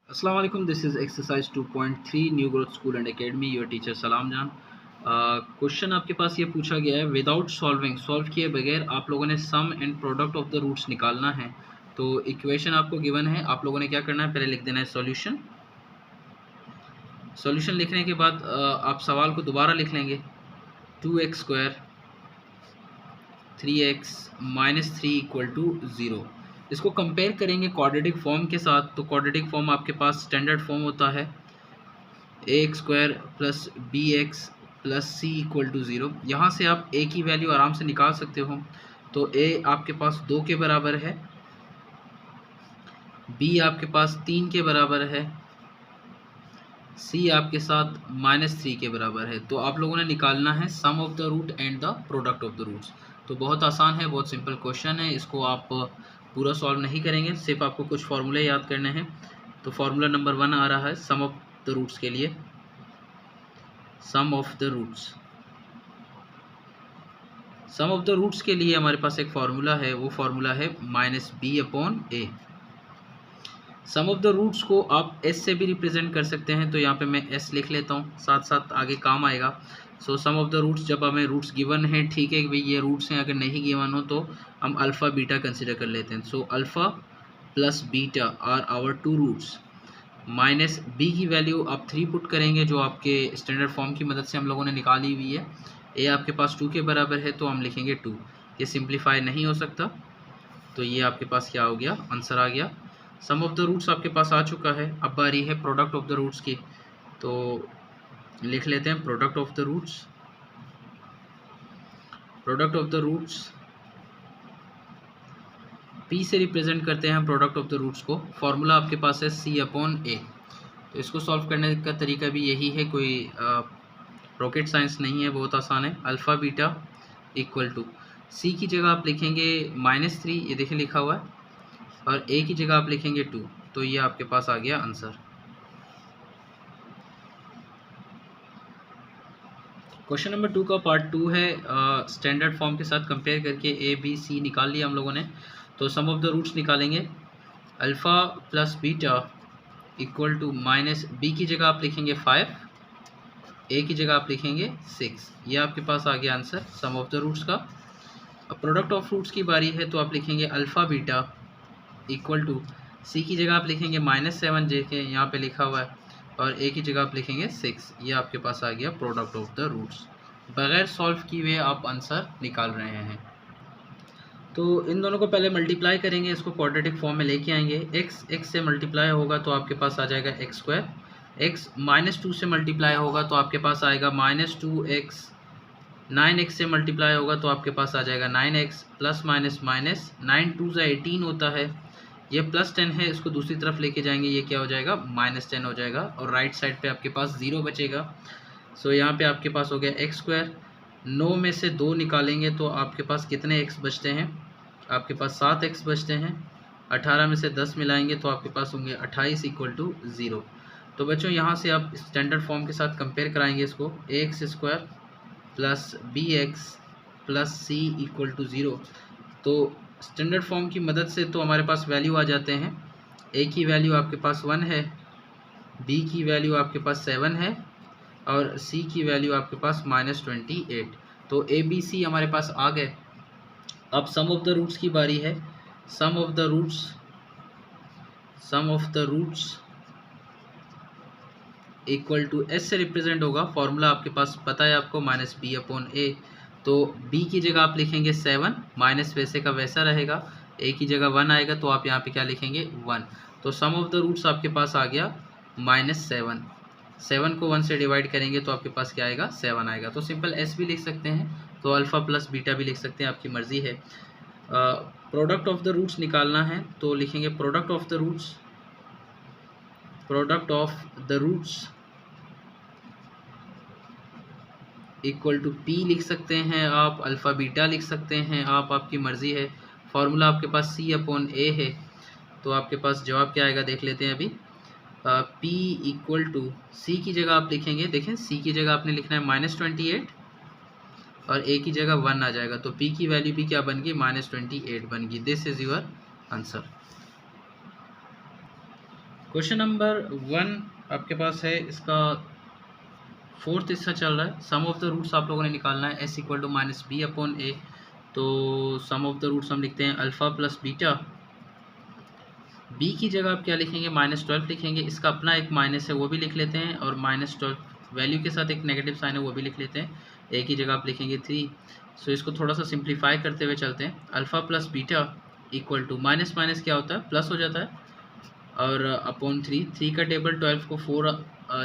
अस्सलाम वालेकुम, this is exercise 2.3 new growth school and academy, your teacher सलाम जान। क्वेश्चन आपके पास ये पूछा गया है, विदाउट सॉल्व किए बगैर आप लोगों ने sum and product of the roots निकालना है। तो इक्वेशन आपको गिवन है, आप लोगों ने क्या करना है, पहले लिख देना है सॉल्यूशन। सॉल्यूशन लिखने के बाद आप सवाल को दोबारा लिख लेंगे। 2x² 3x -3 = 0। इसको कंपेयर करेंगे क्वाड्रेटिक फॉर्म के साथ। तो क्वाड्रेटिक फॉर्म आपके पास स्टैंडर्ड फॉर्म होता है ax² + bx + c = 0। यहाँ से आप a की वैल्यू आराम से निकाल सकते हो। तो a आपके पास 2 के बराबर है, b आपके पास 3 के बराबर है, c आपके साथ -3 के बराबर है। तो आप लोगों ने निकालना है sum of the root and the product of the roots. तो बहुत आसान है, बहुत सिंपल क्वेश्चन है। इसको आप पूरा सॉल्व नहीं करेंगे, सिर्फ आपको कुछ फार्मूले याद करने हैं। तो फार्मूला नंबर 1 आ रहा है सम ऑफ द रूट्स के लिए। सम ऑफ द रूट्स के लिए हमारे पास एक फार्मूला है, वो फार्मूला है -b/a। Some of the roots को आप s से भी रिप्रेजेंट कर सकते हैं। तो यहाँ पे मैं s लिख लेता हूँ, साथ साथ आगे काम आएगा। सो सम ऑफ द रूट्स, जब हमें रूट्स गिवन है, ठीक है भाई ये रूट्स हैं, अगर नहीं गिवन हो तो हम अल्फ़ा बीटा कंसिडर कर लेते हैं। So alpha plus beta are our two roots. Minus b की वैल्यू आप 3 पुट करेंगे, जो आपके स्टैंडर्ड फॉर्म की मदद से हम लोगों ने निकाली हुई है। a आपके पास 2 के बराबर है, तो हम लिखेंगे 2। ये सिंप्लीफाई नहीं हो सकता, तो ये आपके पास क्या हो गया, आंसर आ गया। सम ऑफ द रूट्स आपके पास आ चुका है। अब बारी है प्रोडक्ट ऑफ द रूट्स की। तो लिख लेते हैं product of the roots. Product of the roots p से रिप्रेजेंट करते हैं प्रोडक्ट ऑफ द रूट्स को। फॉर्मूला आपके पास है c/a। तो इसको सॉल्व करने का तरीका भी यही है, कोई रॉकेट साइंस नहीं है, बहुत आसान है। Alpha beta equal to c की जगह आप लिखेंगे -3, ये देखें लिखा हुआ है, और a की जगह आप लिखेंगे 2। तो ये आपके पास आ गया आंसर। क्वेश्चन नंबर 2 का पार्ट 2 है, स्टैंडर्ड फॉर्म के साथ कंपेयर करके a b c निकाल लिया हम लोगों ने। तो सम ऑफ द रूट्स निकालेंगे। Alpha plus beta equal to -b की जगह आप लिखेंगे 5, a की जगह आप लिखेंगे 6। ये आपके पास आ गया answer sum of the roots का। अब प्रोडक्ट ऑफ रूट्स की बारी है, तो आप लिखेंगे alpha beta equal to c की जगह आप लिखेंगे -7, जे के यहाँ पे लिखा हुआ है, और a की जगह आप लिखेंगे 6। ये आपके पास आ गया प्रोडक्ट ऑफ द रूट्स। बगैर सॉल्व किए हुए आप आंसर निकाल रहे हैं। तो इन दोनों को पहले मल्टीप्लाई करेंगे, इसको क्वाड्रेटिक फॉर्म में लेके आएंगे। x से मल्टीप्लाई होगा तो आपके पास आ जाएगा x²। x -2 से मल्टीप्लाई होगा तो आपके पास आएगा -2x। 9x से मल्टीप्लाई होगा तो आपके पास आ जाएगा 9x, प्लस माइनस माइनस 9 2 ज़ा 18 होता है। ये +10 है, इसको दूसरी तरफ लेके जाएंगे, ये क्या हो जाएगा, -10 हो जाएगा, और राइट साइड पे आपके पास 0 बचेगा। सो यहाँ पे आपके पास हो गया x²। 9 में से 2 निकालेंगे तो आपके पास कितने x बचते हैं, आपके पास 7x बचते हैं। 18 में से 10 मिलाएंगे तो आपके पास होंगे 28 = 0। तो बच्चों यहाँ से आप स्टैंडर्ड फॉर्म के साथ कंपेयर कराएंगे इसको। ax² plus bx plus c = 0। तो स्टैंडर्ड फॉर्म की मदद से तो हमारे पास वैल्यू आ जाते हैं। a की वैल्यू आपके पास 1 है, b की वैल्यू आपके पास 7 है, और c की वैल्यू आपके पास -28। तो a b c हमारे पास आ गए। अब सम ऑफ द रूट्स की बारी है। Sum of the roots equal to s से रिप्रेजेंट होगा। फॉर्मूला आपके पास पता है आपको, -b/a। तो b की जगह आप लिखेंगे 7, माइनस वैसे का वैसा रहेगा, a की जगह 1 आएगा, तो आप यहाँ पे क्या लिखेंगे, 1। तो सम ऑफ द रूट्स आपके पास आ गया -7। 7 को 1 से डिवाइड करेंगे तो आपके पास क्या आएगा, 7 आएगा। तो सिंपल s भी लिख सकते हैं, तो अल्फ़ा प्लस बीटा भी लिख सकते हैं, आपकी मर्ज़ी है। प्रोडक्ट ऑफ द रूट्स निकालना है, तो लिखेंगे product of the roots equal to p लिख सकते हैं आप, अल्फ़ा बीटा लिख सकते हैं आप, आपकी मर्ज़ी है। फार्मूला आपके पास c/a है। तो आपके पास जवाब क्या आएगा, देख लेते हैं अभी। p इक्वल टू c की जगह आप लिखेंगे, देखें c की जगह आपने लिखना है -28, और a की जगह 1 आ जाएगा। तो p की वैल्यू भी क्या बन गई, -28 बन गई। This is your answer. Question number 1 आपके पास है, इसका फोर्थ हिस्सा चल रहा है। सम ऑफ द रूट्स आप लोगों ने निकालना है, s equal to minus B upon A. तो सम ऑफ द रूट्स हम लिखते हैं अल्फ़ा प्लस बीटा। बी की जगह आप क्या लिखेंगे, -12 लिखेंगे। इसका अपना एक माइनस है वो भी लिख लेते हैं, और -12 वैल्यू के साथ एक नेगेटिव साइन है वो भी लिख लेते हैं। ए की जगह आप लिखेंगे 3। सो इसको थोड़ा सा सिंप्लीफाई करते हुए चलते हैं। Alpha plus beta equal to minus minus क्या होता है, प्लस हो जाता है, और अपॉन 3 का टेबल 12 को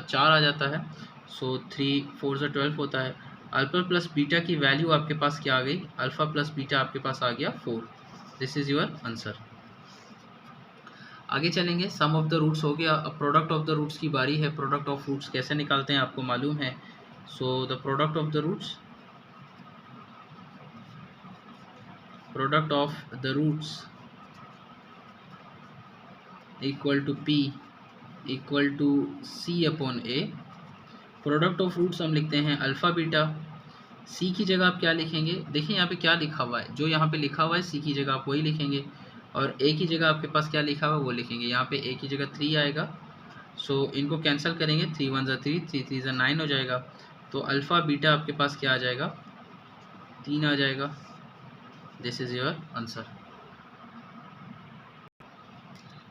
4 आ जाता है। सो 3 4 से 12 होता है। अल्फ़ा प्लस बीटा की वैल्यू आपके पास क्या आ गई, अल्फ़ा प्लस बीटा आपके पास आ गया 4। This is your answer. आगे चलेंगे, सम ऑफ द रूट्स हो गया। अब प्रोडक्ट ऑफ द रूट्स की बारी है। प्रोडक्ट ऑफ रूट्स कैसे निकालते हैं आपको मालूम है। So the product of the roots equal to P equal to C upon A. Product of roots हम लिखते हैं अल्फ़ा बीटा। सी की जगह आप क्या लिखेंगे, देखिए यहाँ पे क्या लिखा हुआ है, जो यहाँ पे लिखा हुआ है सी की जगह आप वही लिखेंगे, और ए की जगह आपके पास क्या लिखा हुआ है वो लिखेंगे। यहाँ पे ए की जगह 3 आएगा। सो इनको कैंसिल करेंगे, 3 1 ज़ा 3, 3 3 ज़ा 9 हो जाएगा। तो अल्फ़ा बीटा आपके पास क्या आ जाएगा, 3 आ जाएगा। This is your answer.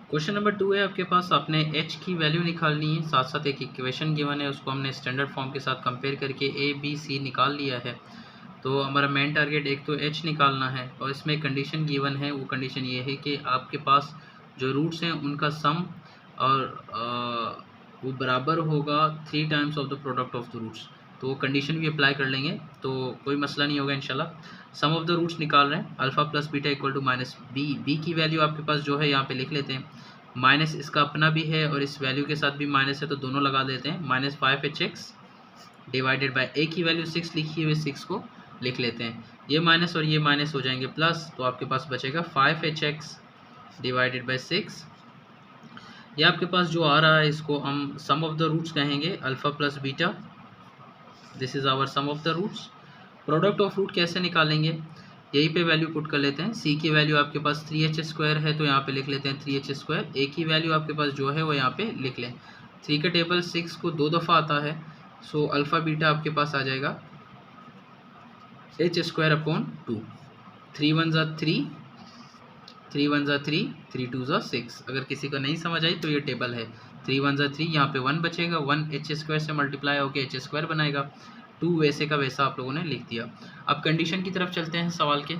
Question number 2 है आपके पास, आपने h की वैल्यू निकालनी है, साथ साथ एक इक्वेशन गिवन है, उसको हमने स्टैंडर्ड फॉर्म के साथ कंपेयर करके a b c निकाल लिया है। तो हमारा मेन टारगेट एक तो h निकालना है, और इसमें कंडीशन गिवन है। वो कंडीशन ये है कि आपके पास जो रूट्स हैं उनका सम और वो बराबर होगा 3 times of the product of the roots. तो वो कंडीशन भी अप्लाई कर लेंगे, तो कोई मसला नहीं होगा इंशाल्लाह। सम ऑफ द रूट्स निकाल रहे हैं, alpha plus beta equal to minus B. B की वैल्यू आपके पास जो है यहाँ पे लिख लेते हैं। माइनस इसका अपना भी है और इस वैल्यू के साथ भी माइनस है, तो दोनों लगा देते हैं। -5hx डिवाइडेड बाय ए की वैल्यू 6 लिखी हुई, 6 को लिख लेते हैं। ये माइनस और ये माइनस हो जाएंगे प्लस, तो आपके पास बचेगा 5hx डिवाइडेड बाय 6। ये आपके पास जो आ रहा है इसको हम सम ऑफ द रूट्स कहेंगे, alpha plus beta. This is our sum of the roots. Product of root कैसे निकालेंगे, यहीं पे वैल्यू पुट कर लेते हैं। सी की वैल्यू आपके पास 3h² है, तो यहाँ पे लिख लेते हैं 3h²। ए की वैल्यू आपके पास जो है वो यहाँ पे लिख लें। 3 का टेबल 6 को 2 दफ़ा आता है। सो अल्फ़ा बीटा आपके पास आ जाएगा h² अपॉन 2। 3 1 ज़ा 3, 3 1 ज़ा 3, 3 2 ज़ा 6। अगर किसी को नहीं समझ आई तो ये टेबल है। 3 1 ज़ा 3, यहाँ पे 1 बचेगा, 1 h² से मल्टीप्लाई होकर h² बनाएगा। 2 वैसे का वैसा आप लोगों ने लिख दिया। अब कंडीशन की तरफ चलते हैं सवाल के।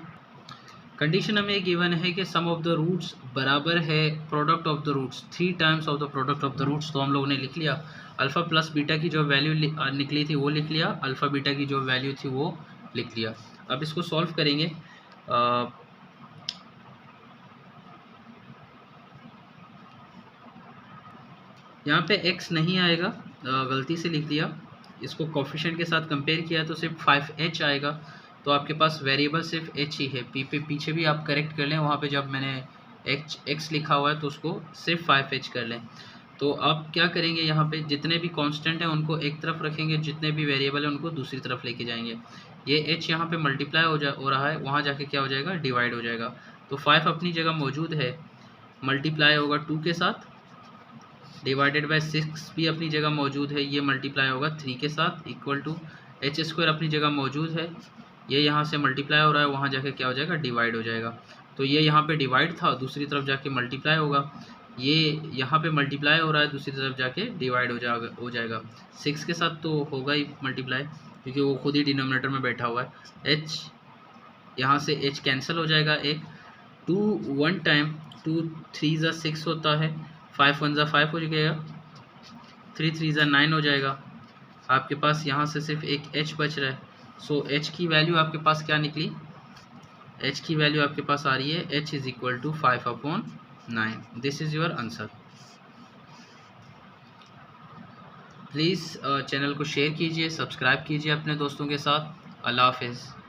कंडीशन हमें गिवन है कि सम ऑफ द रूट्स बराबर है product of the roots, 3 times of the product of the roots. तो हम लोगों ने लिख लिया, अल्फ़ा प्लस बीटा की जो वैल्यू निकली थी वो लिख लिया, अल्फ़ा बीटा की जो वैल्यू थी वो लिख लिया। अब इसको सॉल्व करेंगे। यहाँ पे x नहीं आएगा, गलती से लिख दिया। इसको कोफिशिएंट के साथ कंपेयर किया तो सिर्फ 5h आएगा। तो आपके पास वेरिएबल सिर्फ h ही है। पी पे पीछे भी आप करेक्ट कर लें, वहाँ पे जब मैंने x लिखा हुआ है तो उसको सिर्फ 5h कर लें। तो आप क्या करेंगे, यहाँ पे जितने भी कांस्टेंट हैं उनको एक तरफ रखेंगे, जितने भी वेरिएबल हैं उनको दूसरी तरफ लेके जाएंगे। ये h यहाँ पे मल्टीप्लाई हो रहा है, वहाँ जाके क्या हो जाएगा, डिवाइड हो जाएगा। तो 5 अपनी जगह मौजूद है, मल्टीप्लाई होगा 2 के साथ, डिवाइडेड बाय 6 भी अपनी जगह मौजूद है, ये मल्टीप्लाई होगा 3 के साथ, इक्वल टू h² अपनी जगह मौजूद है, ये यहाँ से मल्टीप्लाई हो रहा है, वहाँ जाके क्या हो जाएगा, डिवाइड हो जाएगा। तो ये यहाँ पे डिवाइड था, दूसरी तरफ जाके मल्टीप्लाई होगा। ये यहाँ पे मल्टीप्लाई हो रहा है, दूसरी तरफ जाके डिवाइड हो जाएगा। 6 के साथ तो होगा ही मल्टीप्लाई, क्योंकि वो खुद ही डिनोमिनेटर में बैठा हुआ है। h यहाँ से h कैंसिल हो जाएगा, एक 2 1 टाइम, 2 3 ज़ा 6 होता है, 5 1 ज़ा 5 हो जाएगा, 3 3 ज़ा 9 हो जाएगा। आपके पास यहाँ से सिर्फ एक h बच रहा है। सो h की वैल्यू आपके पास क्या निकली, h की वैल्यू आपके पास आ रही है h is equal to 5/9। This is your answer. Please channel को शेयर कीजिए, सब्सक्राइब कीजिए अपने दोस्तों के साथ। अल्लाह हाफिज़।